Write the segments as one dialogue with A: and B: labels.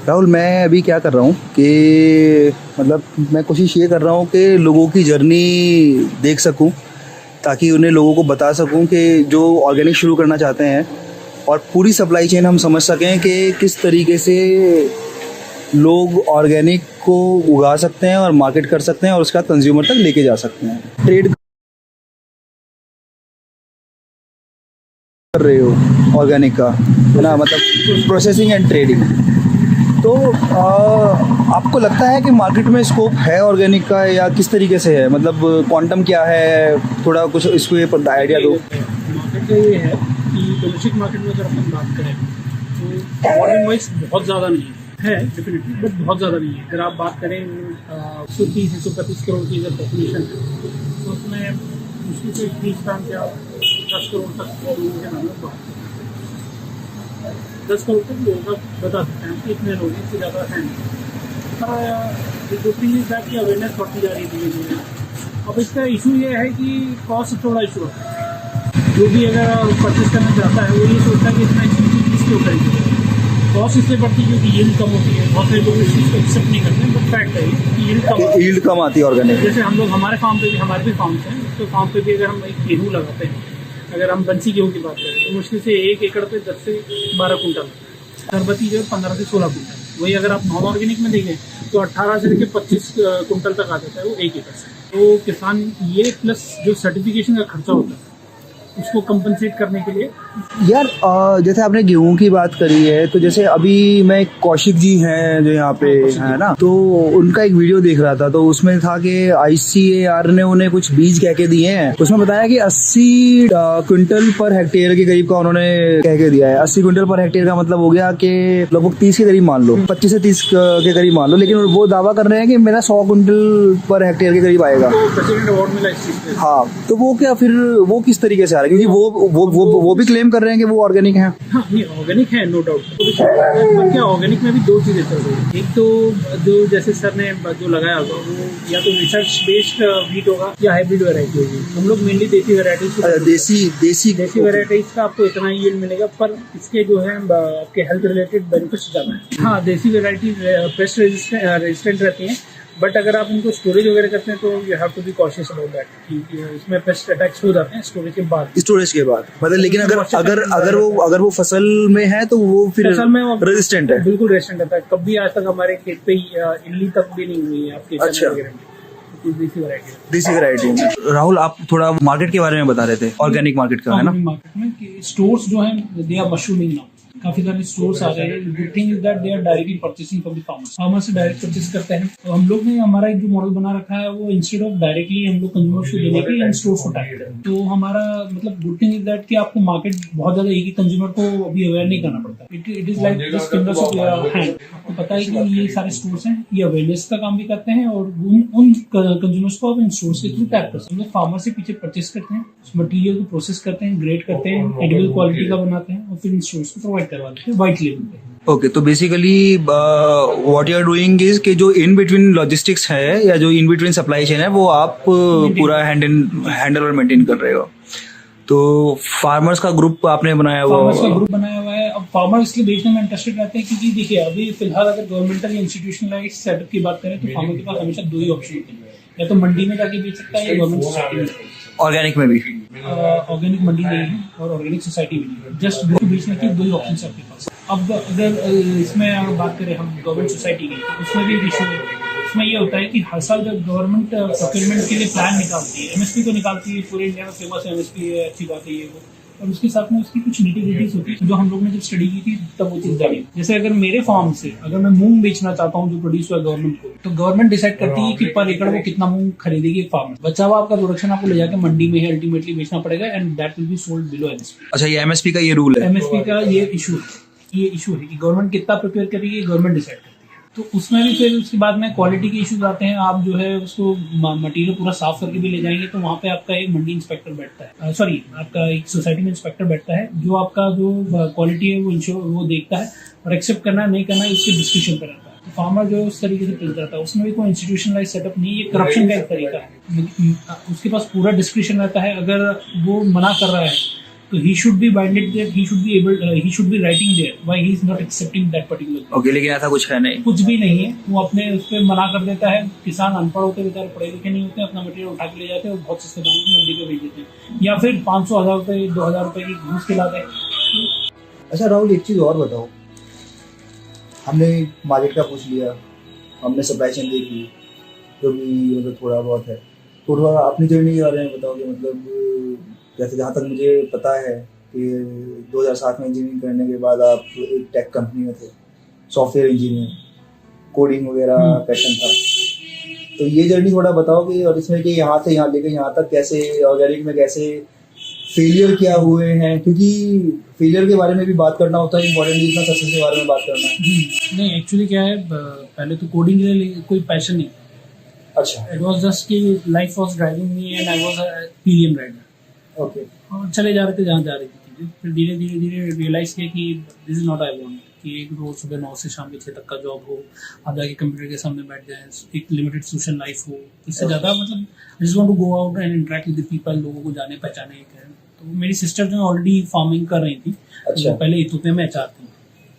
A: राहुल, मैं अभी क्या कर रहा हूँ कि मतलब मैं कोशिश ये कर रहा हूँ कि लोगों की जर्नी देख सकूँ, ताकि उन्हें लोगों को बता सकूँ कि जो ऑर्गेनिक शुरू करना चाहते हैं और पूरी सप्लाई चेन हम समझ सकें कि किस तरीके से लोग ऑर्गेनिक को उगा सकते हैं और मार्केट कर सकते हैं और उसका कंज्यूमर तक लेके जा सकते हैं। ट्रेड कर रहे हो ऑर्गेनिक का, है ना, मतलब प्रोसेसिंग एंड ट्रेडिंग। तो आपको लगता है कि मार्केट में स्कोप है ऑर्गेनिक का, या किस तरीके से है, मतलब क्वांटम क्या है, थोड़ा कुछ इसको ये पर आइडिया दो।
B: मार्केट का ये है कि डोमेस्टिक मार्केट में अगर अपन बात करें तो वॉल्यूम वाइज बहुत ज़्यादा नहीं है डेफिनेटली, बट बहुत ज़्यादा नहीं है। अगर आप बात करें 130-135 करोड़ की अगर पॉपुलेशन है तो उसमें मुश्किल से 30 या 10 करोड़ तक लोगों के नाम में बात 10 करोड़ तक लोगों का बता सकते हैं कि इतने लोग हैं, इससे ज़्यादा है नहीं। पर दो तीन हिसाब की अवेयरनेस बढ़ती जा रही है धीरे धीरे। अब इसका इशू ये है कि कॉस्ट थोड़ा इशू है। जो भी अगर परचेस करना चाहता है वो ये सोचता है कि इतना एक्सपेंसिव चीज़ क्यों करेंगे। कॉस्ट इसलिए बढ़ती है क्योंकि यील्ड कम होती है। बहुत सारे लोग इस चीज़ को एक्सेप्ट नहीं करते हैं, बट फैक्ट है कि यील्ड कम आती है
A: ऑर्गेनिक।
B: जैसे हम लोग हमारे फार्म पे भी, हमारे भी फार्म्स हैं, तो फार्म पे भी अगर हम एक गेहूँ लगाते हैं, अगर हम बंसी गेहूँ की बात करें तो मुश्किल से 1 एकड़ पे 10 से 12 कुंटल, सरबती जो है 15 से 16 कुंटल। वही अगर आप नॉन ऑर्गेनिक में देखें तो 18 से लेकर 25 कुंटल तक आ जाता है वो 1 एकड़ से। तो किसान ये प्लस जो सर्टिफिकेशन का खर्चा होता है उसको कंपनसेट करने के लिए
A: यार, जैसे आपने गेहूं की बात करी है, तो जैसे अभी मैं कौशिक जी हैं जो यहाँ पे है ना, तो उनका एक वीडियो देख रहा था, तो उसमें था कि ICAR ने उन्हें कुछ बीज कह के दिए हैं। उसमें बताया कि 80 क्विंटल पर हेक्टेयर के करीब का उन्होंने कह के दिया है। 80 क्विंटल पर हेक्टेयर का मतलब हो गया कि लगभग 30 के करीब मान लो, 25 से 30 के करीब मान लो, लेकिन वो दावा कर रहे हैं कि मेरा 100 क्विंटल पर हेक्टेयर के करीब आएगा।
B: प्रेसिडेंट अवार्ड मिला इस चीज पे।
A: हाँ, तो वो क्या फिर वो किस तरीके से आ रहा है, क्योंकि वो भी क्लेम कर रहे हैं कि वो ऑर्गेनिक है।
B: हाँ, ये ऑर्गेनिक है, नो डाउट। पर क्या ऑर्गेनिक में भी दो चीजें चल रही है। एक तो जो जैसे सर ने जो लगाया होगा वो या तो रिसर्च बेस्ड वीट होगा या हाइब्रिड वेराइटी होगी। हम लोग मेनली देसी वेराइटीज देसी वेराइटीज का आपको इतना ही यील्ड मिलेगा, पर इसके जो है आपके हेल्थ रिलेटेड बेनिफिट्स ज्यादा है। हाँ, देसी वेराइटी पेस्ट रेजिस्टेंट रहती हैं, बट अगर आप उनको स्टोरेज वगैरह करते हैं तो you have to be cautious about that कि इसमें पेस्ट अटैक्स हो जाते हैं स्टोरेज के बाद
A: मतलब। लेकिन अगर वो फसल में है तो वो फिर
B: फसल में
A: रेजिस्टेंट है,
B: बिल्कुल रेजिस्टेंट रहता है। कभी आज तक हमारे खेत पे इल्ली तक भी नहीं हुई है आपके।
A: अच्छा,
B: देसी वैरायटी
A: में। राहुल, आप थोड़ा मार्केट के बारे में बता रहे थे, ऑर्गेनिक मार्केट का, है ना।
B: मार्केट में कि स्टोर्स जो हैं दे आर मशरूमिंग नाउ। काफी सारे स्टोर्स आ रहे हैं। Good thing is that they are directly purchasing from the farmer से डायरेक्ट परचेस करते हैं। तो हम लोग ने हमारा एक जो मॉडल बना रखा है वो इंस्टेड ऑफ डायरेक्टली हम लोग कंज्यूमर्स को देने के इन स्टोर्स को टारगेट है। तो हमारा मतलब गुड थिंग इज दैट कि आपको मार्केट बहुत ज्यादा एक ही कंज्यूमर को अभी अवेयर नहीं करना पड़ता। It is like just fingers of your hand. आपको पता है कि ये सारे स्टोर्स हैं, ये अवेयरनेस का काम भी करते हैं और उन कंज्यूमर्स को आप इन स्टोर्स के थ्रू टैग कर सकते हैं। हम लोग फार्मर से पीछे परचेस करते हैं, उस मटीरियल को प्रोसेस करते हैं, ग्रेड करते हैं, एडिबल क्वालिटी का बनाते हैं और फिर इन स्टोर्स को प्रोवाइड करवा देते हैं व्हाइट लेबल पे।
A: ओके, तो basically what you are doing is कि जो इन बिटवीन लॉजिस्टिक्स है या जो इन बिटवीन सप्लाई चेन है वो आप पूरा हैंडल और मेंटेन कर रहे हो। तो फार्मर्स का ग्रुप आपने बनाया हुआ
B: है। अब फार्मर इसलिए बेचने में इंटरेस्टेड रहते हैं क्योंकि देखिए अभी फिलहाल अगर गवर्नमेंटल या इंस्टीट्यूशनलाइज्ड सेटअप की बात करें तो फार्मर के पास हमेशा दो ही ऑप्शन होते हैं, या तो मंडी में जाके बेच सकता है या गवर्नमेंट सोसाइटी में।
A: ऑर्गेनिक में भी
B: ऑर्गेनिक मंडी नहीं है और ऑर्गेनिक सोसाइटी भी नहीं है, जस्ट बेचने के दो ही ऑप्शन है आपके पास। अब अगर इसमें अगर बात करें हम गवर्नमेंट सोसाइटी की तो उसमें भी एक इशू है। उसमें ये होता है कि हर साल जब गवर्नमेंट प्रोक्योरमेंट के लिए प्लान निकालती है, MSP को निकालती है, पूरे इंडिया में फेमस MSP है, अच्छी बात है ये वो, और उसके साथ में उसकी कुछ निटी-ग्रिटीज होती है जो हम लोग ने जब स्टडी की थी तब वो चीज़ जानी। जैसे अगर मेरे फार्म से अगर मैं मूंग बेचना चाहता हूँ जो प्रोड्यूस हुआ गवर्नमेंट को, तो गवर्नमेंट डिसाइड करती है कि पर एकड़ वो कितना मूंग खरीदेगी एक फार्मर। बचा हुआ आपका प्रोडक्शन आपको ले जाकर मंडी में ही अल्टीमेटली बेचना पड़ेगा and that will be sold below MSP।
A: अच्छा, ये MSP का ये रूल है।
B: MSP का ये इशू है कि गवर्नमेंट कितना प्रिपेयर करेगी गवर्नमेंट डिसाइड करती है। तो उसमें भी फिर उसके बाद में क्वालिटी के इश्यूज आते हैं। आप जो है उसको मटेरियल पूरा साफ करके भी ले जाएंगे तो वहाँ पे आपका एक मंडी इंस्पेक्टर बैठता है, सॉरी आपका एक सोसाइटी में इंस्पेक्टर बैठता है जो आपका जो क्वालिटी है वो देखता है और एक्सेप्ट करना नहीं करना इसके डिस्कशन पर रहता है। तो फार्मर जो है उस तरीके से पिस जाता है। उसमें भी कोई इंस्टीट्यूशनलाइज सेटअप नहीं, ये करप्शन का एक तरीका है। उसके पास पूरा डिस्क्रिप्शन रहता है। अगर वो मना कर रहा है तो he should be binded that he should be writing there why he is not accepting that particular thing.
A: Okay, लेकिन ऐसा कुछ है नहीं।
B: कुछ भी नहीं है, वो अपने उस पर मना कर देता है। किसान अनपढ़ होते हैं बेचारे, पढ़े लिखे नहीं होते, अपना मटेरियल उठा के ले जाते हैं और बहुत सस्ते दामों में मंडी पे बेच देते हैं, या फिर 500,000 रुपये 2,000 रुपये की घूस के लाते हैं।
A: अच्छा राहुल, एक चीज़ और बताओ, हमने मार्केट का पूछ लिया, हमने सप्लाई चेन देख ली, जो भी मतलब थोड़ा बहुत है, तो थोड़ा अपनी जर्नी के बारे में बताओ कि मतलब जैसे जहाँ तक मुझे पता है कि 2007 में इंजीनियरिंग करने के बाद आप एक टेक कंपनी में थे, सॉफ्टवेयर इंजीनियर, कोडिंग वगैरह पैशन था, तो ये जर्नी थोड़ा बताओ कि और इसमें कि यहाँ से यहाँ लेकर यहाँ तक कैसे ऑर्गेनिक में कैसे फेलियर क्या हुए हैं, क्योंकि फेलियर के बारे में भी बात करना होता है, इम्पोर्टेंट इतना सक्सेस के बारे में बात करना है।
B: नहीं, एक्चुअली क्या है, पहले तो कोडिंग के लिए कोई पैशन नहीं।
A: अच्छा,
B: इट वाज जस्ट कि life was driving me and I was a PM rider.
A: Okay,
B: और चले जा रहे थे जहाँ जा रही थी चीज़ें। फिर धीरे धीरे रियलाइज़ किया कि this is not I want, कि एक रोज़ सुबह 9 से शाम के 6 तक का जॉब हो, आप जाके कंप्यूटर के सामने बैठ जाए, एक लिमिटेड सोशल लाइफ हो, इससे ज़्यादा मतलब I just want to go out and interact with the people, लोगों को जाने पहचाने। तो मेरी सिस्टर जो ऑलरेडी फार्मिंग कर रही थी,
A: अच्छा,
B: तो पहले इथोपिया में एचआर थी,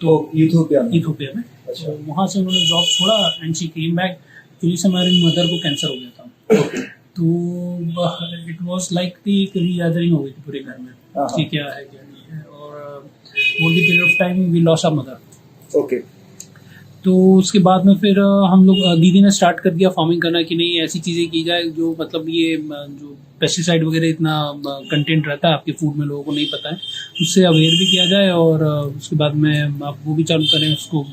A: तो इथोपिया में।
B: अच्छा, तो वहाँ से उन्होंने जॉब छोड़ा and she came back. Actually से हमारी मदर को कैंसर हो गया था, तो इट वाज लाइक एक रीगैदरिंग हो गई थी पूरे घर में कि क्या है क्या नहीं है, और over the period of time we lost our mother.
A: Okay,
B: तो उसके बाद में फिर हम लोग, दीदी ने स्टार्ट कर दिया फार्मिंग करना कि नहीं ऐसी चीज़ें की जाए जो मतलब ये जो पेस्टिसाइड वगैरह इतना कंटेंट रहता है आपके फूड में, लोगों को नहीं पता है, उससे अवेयर भी किया जाए, और उसके बाद में आप वो भी चालू करें उसको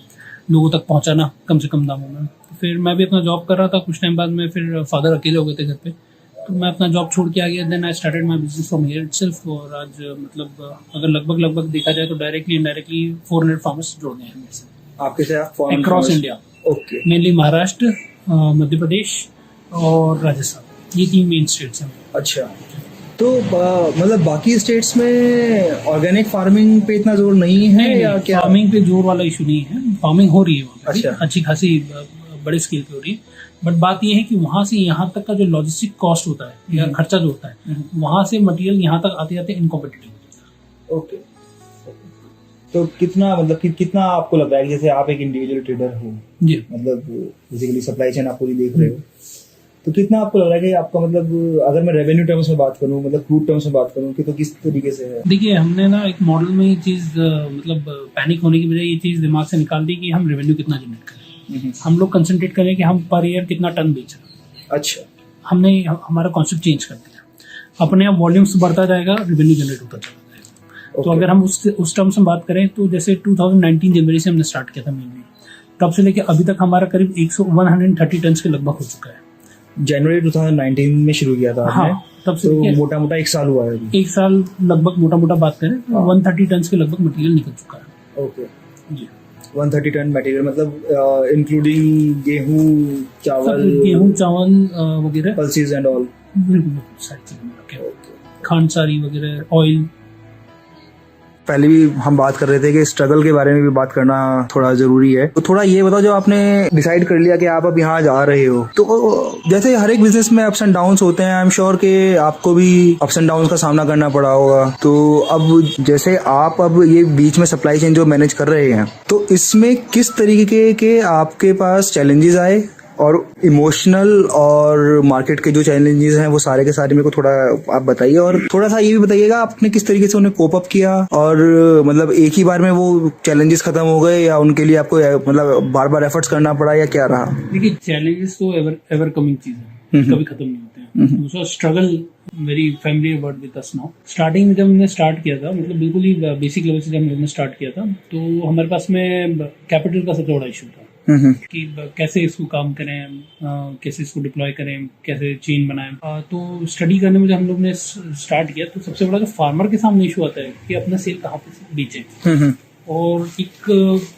B: लोगों तक पहुंचाना कम से कम दामों में। फिर मैं भी अपना जॉब कर रहा था, कुछ टाइम बाद में फिर फादर अकेले हो गए थे घर पे, तो मैं अपना जॉब छोड़ के आ गया। Then I started my business from here itself, और आज मतलब अगर लगभग देखा जाए तो डायरेक्टली इनडायरेक्टली 400 फार्मर्स जुड़ गए हैं मेरे से
A: आपके साथ
B: across India.
A: Okay,
B: mainly Maharashtra, Madhya Pradesh और राजस्थान, ये 3 मेन स्टेट्स हैं।
A: अच्छा, तो मतलब बाकी स्टेट्स में ऑर्गेनिक फार्मिंग पे इतना जोर नहीं है या क्या?
B: फार्मिंग पे जोर वाला इशू नहीं है, फार्मिंग हो रही है वहाँ पे,
A: अच्छा,
B: अच्छी खासी बड़े स्केल पे हो रही है, बट बात यह है कि वहाँ से यहाँ तक का जो लॉजिस्टिक कॉस्ट होता है या खर्चा जो होता है, वहाँ से मटेरियल यहाँ तक आते आते इनकॉम्पिटिटिव।
A: ओके, तो कितना मतलब कितना आपको लग रहा है कि जैसे आप एक इंडिविजुअल ट्रेडर हो
B: जी,
A: मतलब बेसिकली सप्लाई चेन आप पूरी देख रहे हो, तो कितना आपको लग रहा है कि आपका मतलब अगर मैं रेवेन्यू टर्म्स में बात करूं, मतलब क्रूड टर्म्स में बात करूं, कि तो किस तरीके से है?
B: देखिए, हमने ना एक मॉडल में ये चीज़ मतलब पैनिक होने की बजाय ये चीज़ दिमाग से निकाल दी कि हम रेवेन्यू कितना जनरेट करें। हम लोग कंसंट्रेट करें कि हम पर ईयर कितना टन बेच रहे हैं।
A: अच्छा,
B: हमने हमारा कॉन्सेप्ट चेंज कर दिया, अपने आप वॉल्यूम्स बढ़ता जाएगा, रेवेन्यू जनरेट होता चला जाएगा। तो अगर हम उस टर्म्स में बात करें तो जैसे 2019 जनवरी से हमने स्टार्ट किया था मेनली, तब से लेके अभी तक हमारा करीब 130 टन के लगभग हो चुका है।
A: जनवरी 2019 में शुरू किया था आपने?
B: हाँ, तब से
A: तो मोटा मोटा 1 साल हुआ है अभी।
B: 1 साल लगभग मोटा मोटा बात करें तो 130 टन के लगभग मटेरियल निकल चुका है।
A: ओके
B: जी,
A: 130 टन मटेरियल मतलब इंक्लूडिंग गेहूं,
B: चावल वगैरह,
A: पल्सेस एंड ऑल,
B: खांड सारी वगैरह, ऑयल।
A: पहले भी हम बात कर रहे थे कि स्ट्रगल के बारे में भी बात करना थोड़ा जरूरी है, तो थोड़ा ये बताओ, जो आपने डिसाइड कर लिया कि आप अब यहाँ जा रहे हो, तो जैसे हर एक बिजनेस में अप्स एंड डाउन्स होते हैं, आई एम श्योर कि आपको भी अप्स एंड डाउन्स का सामना करना पड़ा होगा, तो अब जैसे आप अब ये बीच में सप्लाई चेन जो मैनेज कर रहे हैं, तो इसमें किस तरीके के आपके पास चैलेंजेस आए, और इमोशनल और मार्केट के जो चैलेंजेस हैं वो सारे के सारे मेरे को थोड़ा आप बताइए, और थोड़ा सा ये भी बताइएगा आपने किस तरीके से उन्हें कोप अप किया, और मतलब एक ही बार में वो चैलेंजेस खत्म हो गए या उनके लिए आपको मतलब बार बार एफर्ट्स करना पड़ा या क्या रहा?
B: देखिए, चैलेंजेस तो एवर कमिंग चीज है, कभी खत्म नहीं होते हैं। दूसरा, struggle very familiar word with us now. Starting में जब हमने स्टार्ट किया था, मतलब बिल्कुल ही बेसिक लेवल से जब हमने स्टार्ट किया था, तो हमारे पास में कैपिटल का सबसे बड़ा इशू था कि कैसे इसको काम करें, कैसे इसको डिप्लॉय करें, कैसे चेन बनाएं। तो स्टडी करने में जब हम लोग ने स्टार्ट किया, तो सबसे बड़ा जो फार्मर के सामने इशू आता है कि अपना सेल कहाँ पे बेचें, और एक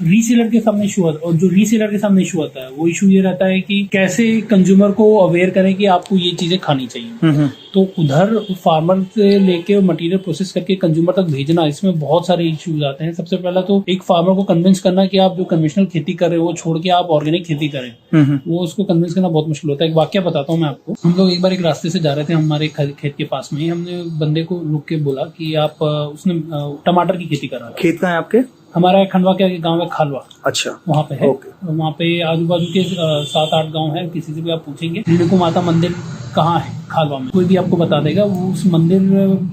B: रीसेलर के सामने इशू आता है, और जो रीसेलर के सामने इशू आता है वो इशू ये रहता है कि कैसे कंज्यूमर को अवेयर करें कि आपको ये चीजें खानी चाहिए। तो उधर फार्मर से लेके मटेरियल प्रोसेस करके कंज्यूमर तक भेजना, इसमें बहुत सारे इश्यूज आते हैं। सबसे पहला तो एक फार्मर को कन्विंस करना कि आप जो कन्वेंशनल खेती कर रहे हो वो छोड़ के आप ऑर्गेनिक खेती करें, वो उसको कन्विंस करना बहुत मुश्किल होता है। एक वाक्य बताता हूँ मैं आपको। हम लोग एक बार एक रास्ते से जा रहे थे, हमारे खेत के पास में ही, हमने बंदे को रुक के बोला कि आप, उसने टमाटर की खेती कर रहा था।
A: खेत कहाँ है आपके?
B: हमारा खंडवा के गांव है खालवा,
A: अच्छा,
B: वहाँ पे है।
A: ओके।
B: वहाँ पे आजू बाजू के 7-8 गांव है। किसी से भी आप पूछेंगे रेणुका माता मंदिर कहाँ है खालवा में, कोई भी आपको बता देगा। वो उस मंदिर,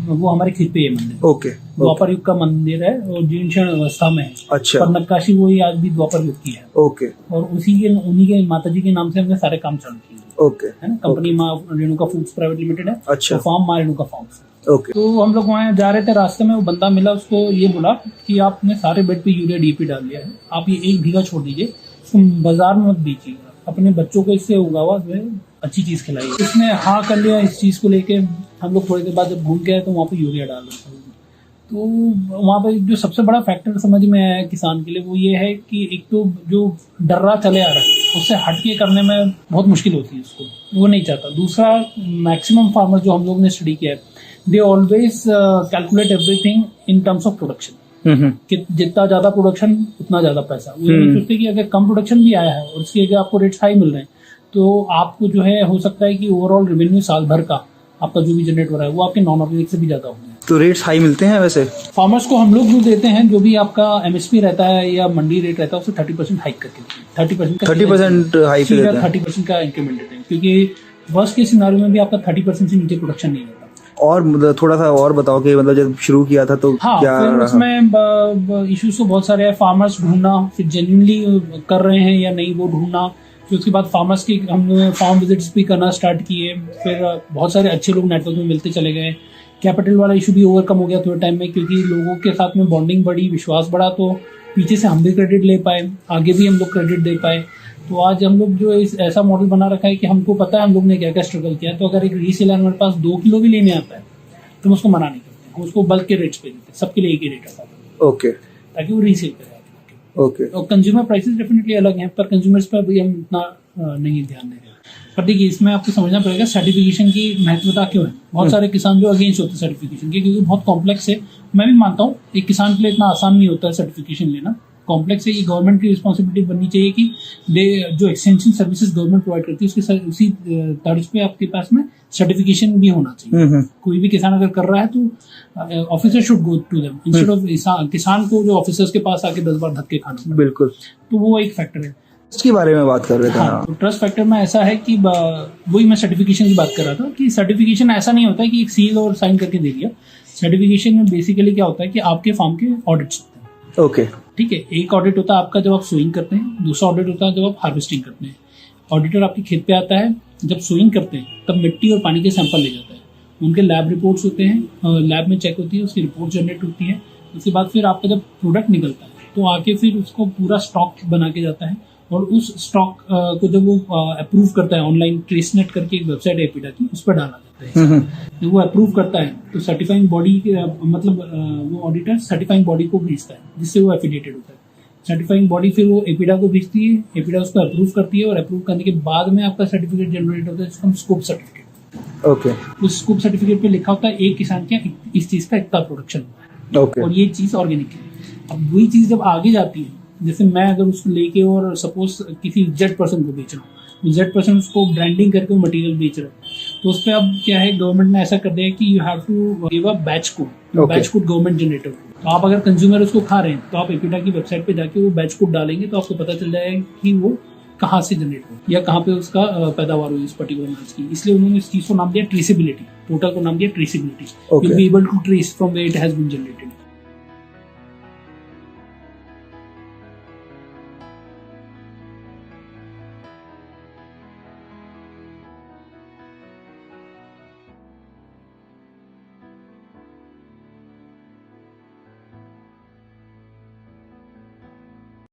B: वो हमारे खेत पे है मंदिर।
A: ओके।
B: द्वापर युग का मंदिर है और जीर्ण अवस्था में है।
A: अच्छा।
B: पर नक्काशी वही आज भी द्वापर युग की है।
A: ओके।
B: और उन्हीं के माता जी के नाम से हमने सारे काम चालू किए।
A: ओके।
B: है ना, कंपनी माँ रेणुका फूड्स प्राइवेट लिमिटेड है।
A: अच्छा।
B: तो फार्म माँ रेणुका फार्म्स।
A: ओके।
B: तो हम लोग वहाँ जा रहे थे, रास्ते में वो बंदा मिला, उसको ये बोला कि आपने सारे बेड पे यूरिया डीपी डाल दिया है, आप ये 1 बीघा छोड़ दीजिए, इसको बाजार में मत बेचिएगा, अपने बच्चों को इससे उगा हुआ अच्छी चीज खिलाइए। उसने हाँ कर लिया इस चीज को लेके। हम लोग थोड़ी देर बाद जब घूम गए तो वहाँ पे यूरिया डाल रहा था। तो वहाँ पे जो सबसे बड़ा फैक्टर समझ में आया है किसान के लिए, वो ये है कि एक तो जो डर्रा चले आ रहा है उससे हटके करने में बहुत मुश्किल होती है उसको, वो नहीं चाहता। दूसरा, मैक्सिमम फार्मर्स जो हम लोग ने स्टडी किया है, they always calculate everything in terms of production, कि जितना ज्यादा प्रोडक्शन उतना ज्यादा पैसा। वो नहीं सोचते कि अगर कम प्रोडक्शन भी आया है और उसके अगर आपको रेट्स हाई मिल रहे हैं तो आपको जो है हो सकता है कि ओवरऑल रेवेन्यू साल भर का आपका जो भी जनरेट हो रहा है वो आपके नॉन ऑर्गेनिक से भी ज्यादा हो जाए।
A: तो रेट्स हाई मिलते हैं वैसे
B: फार्मर्स को? हम लोग जो देते हैं, जो भी आपका एमएसपी रहता है या मंडी रेट रहता है, उससे 30% हाइक करके 30%
A: हाई पे देते हैं,
B: 30% का इंक्रीमेंट देते हैं, क्योंकि वर्स्ट के सिनारियो में भी आपका 30% से नीचे प्रोडक्शन नहीं होता।
A: और मतलब थोड़ा सा और बताओ कि मतलब जब शुरू किया था तो
B: हाँ,
A: क्या
B: फिर उसमें इश्यूज तो बहुत सारे हैं। फार्मर्स ढूंढना, फिर जेन्युइनली कर रहे हैं या नहीं वो ढूंढना। फिर उसके बाद फार्मर्स की हमने फार्म विजिट्स भी करना स्टार्ट किए। फिर बहुत सारे अच्छे लोग नेटवर्क में मिलते चले गए। कैपिटल वाला इशू भी ओवरकम हो गया थोड़े टाइम में, क्योंकि लोगों के साथ में बॉन्डिंग बढ़ी, विश्वास बढ़ा, तो पीछे से हम भी क्रेडिट ले पाए, आगे भी हम लोग क्रेडिट दे पाए। तो आज हम लोग जो ऐसा मॉडल बना रखा है कि हमको पता है हम लोग ने क्या क्या स्ट्रगल किया है। तो अगर एक रीसेलर मेरे पास 2 किलो भी लेने आता है तो हम उसको मना नहीं करते, हम उसको बल्क के रेट्स पे देते हैं, सबके लिए एक ही रेट आता है।
A: ओके।
B: ताकि वो रीसेल करे।
A: ओके।
B: और कंज्यूमर प्राइसेस डेफिनेटली अलग हैं, पर कंज्यूमर्स पर भी हम इतना नहीं ध्यान दे रहे हैं। पर देखिए, इसमें आपको समझना पड़ेगा सर्टिफिकेशन की महत्वता क्यों है। बहुत सारे किसान जो अगेंस्ट होते हैं सर्टिफिकेशन के, क्योंकि बहुत कॉम्प्लेक्स है। मैं भी मानता हूँ एक किसान के लिए इतना आसान नहीं होता है सर्टिफिकेशन लेना, कॉम्प्लेक्स है। ये गवर्नमेंट की रिस्पॉन्सिबिलिटी बननी चाहिए कि जो एक्सटेंशन सर्विसेज गवर्नमेंट प्रोवाइड करती है उसके उसी तर्ज पे आपके पास में सर्टिफिकेशन भी होना चाहिए। कोई भी किसान अगर कर रहा है तो officer should go to them instead of किसान को जो ऑफिसर्स के पास आके 10 बार धक्के खाना।
A: बिल्कुल।
B: तो वो एक फैक्टर है।
A: इसके बारे में बात कर रहे थे।
B: हाँ, तो ट्रस्ट फैक्टर में ऐसा है कि वही मैं सर्टिफिकेशन की बात कर रहा था कि सर्टिफिकेशन ऐसा नहीं होता है कि एक सील और साइन करके दे दिया। सर्टिफिकेशन में बेसिकली क्या होता है कि आपके फार्म के ऑडिट्स होते हैं।
A: ओके।
B: ठीक है, एक ऑडिट होता है आपका जब आप सोइंग करते हैं, दूसरा ऑडिट होता है जब आप हार्वेस्टिंग करते हैं। ऑडिटर आपके खेत पे आता है, जब सोइंग करते हैं तब मिट्टी और पानी के सैंपल ले जाता है, उनके लैब रिपोर्ट्स होते हैं, लैब में चेक होती है, उसकी रिपोर्ट जनरेट होती है। उसके बाद फिर आपका जब प्रोडक्ट निकलता है तो आके फिर उसको पूरा स्टॉक बना के जाता है, और उस स्टॉक को जब वो अप्रूव करता है ऑनलाइन, ट्रेसनेट करके एक वेबसाइट है एपीडा की, उस पर डाला जाता है। जब वो अप्रूव करता है तो सर्टिफाइंग बॉडी मतलब वो ऑडिटर सर्टिफाइंग बॉडी को भेजता है, जिससे वो एफिलिएटेड होता है। सर्टिफाइंग बॉडी फिर वो एपीडा को भेजती है, एपीडा उसको अप्रूव करती है, और अप्रूव करने के बाद में आपका सर्टिफिकेट जनरेट होता है, जिसको हम स्कोप सर्टिफिकेट।
A: ओके।
B: उस स्कोप सर्टिफिकेट पे लिखा होता है एक किसान के इस चीज का इतना प्रोडक्शन हुआ है।
A: ओके।
B: और ये चीज ऑर्गेनिक है। अब वही चीज जब आगे जाती है, जैसे मैं अगर उसको लेके और सपोज किसी जेड पर्सन को बेच रहा हूँ, जेड पर्सन उसको ब्रांडिंग करके वो मटेरियल बेच रहा है, तो उस पर अब क्या है, गवर्नमेंट ने ऐसा कर दिया है कि you have to give a batch code. Batch code government generator code. तो आप अगर कंज्यूमर उसको खा रहे हैं तो आप एपीडा की वेबसाइट पे जाके वो बैच कोड डालेंगे तो आपको पता चल जाएगा कि वो कहाँ से जनरेट हो या कहाँ पे उसका पैदावार हुई इस पर्टिकुलर अनाज की। इसलिए उन्होंने इस चीज को नाम दिया ट्रेसेबिलिटी। पोर्टल को नाम दिया traceability. You will be able to trace from where it has been generated.